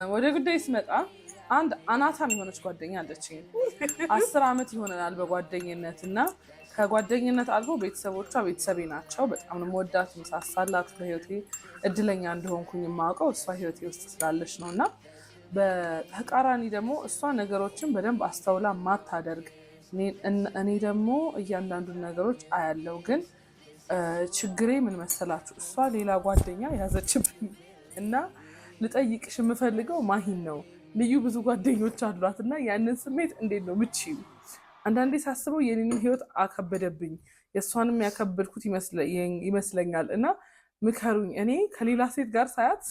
ወደ ጉዳይ ስመጣ አንድ አናታም የሆነች ጓደኛ አለችኝ። 10 ዓመት ይሆነናል በጓደኝነት እና ከጓደኝነት አልፎ ቤተሰቦቿ ቤተሰቤ ናቸው። በጣም ነው የምወዳት፣ ምሳሳላት፣ በህይወቴ እድለኛ እንደሆንኩኝ የማውቀው እሷ ህይወቴ ውስጥ ስላለች ነው። እና በተቃራኒ ደግሞ እሷ ነገሮችን በደንብ አስተውላ ማታደርግ፣ እኔ ደግሞ እያንዳንዱን ነገሮች አያለው። ግን ችግሬ ምን መሰላችሁ? እሷ ሌላ ጓደኛ ያዘችብኝ እና ልጠይቅሽ የምፈልገው ማሂን ነው። ልዩ ብዙ ጓደኞች አሏት እና ያንን ስሜት እንዴት ነው ምቺው? አንዳንዴ ሳስበው የኔን ህይወት አከበደብኝ፣ የእሷንም ያከበድኩት ይመስለኛል። እና ምከሩኝ። እኔ ከሌላ ሴት ጋር ሳያት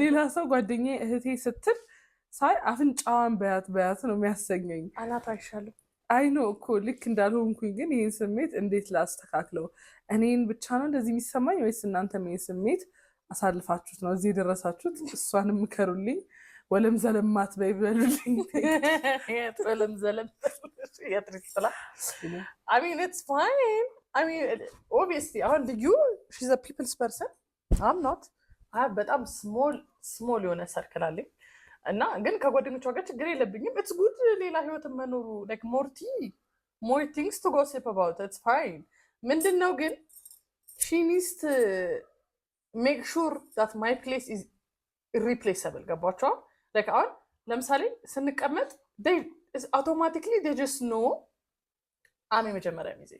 ሌላ ሰው ጓደኛ እህቴ ስትል ሳይ አፍንጫዋን በያት ነው የሚያሰኘኝ። አናት አይሻልም? አይ ነው እኮ ልክ እንዳልሆንኩኝ። ግን ይህን ስሜት እንዴት ላስተካክለው? እኔን ብቻ ነው እንደዚህ የሚሰማኝ ወይስ እናንተም ይህን ስሜት አሳልፋችሁት ነው እዚህ የደረሳችሁት? እሷንም ምከሩልኝ። ወለም ዘለማት በይ በሉልኝ። ወለም ዘለም ያትሪስላ I mean it's fine. I mean obviously አሁን ልዩ she's a people's person. I'm not. በጣም ስሞል የሆነ ሰርክል አለኝ እና ግን ከጓደኞቿ ጋር ችግር የለብኝም። it's good ሌላ ህይወት መኖሩ like more things to gossip about. It's fine. ምንድነው ግን she needs to make sure that my place is irreplaceable. ገባችሁ? like አሁን ለምሳሌ ስንቀመጥ they automatically they just know I'm የመጀመሪያ ሚዜ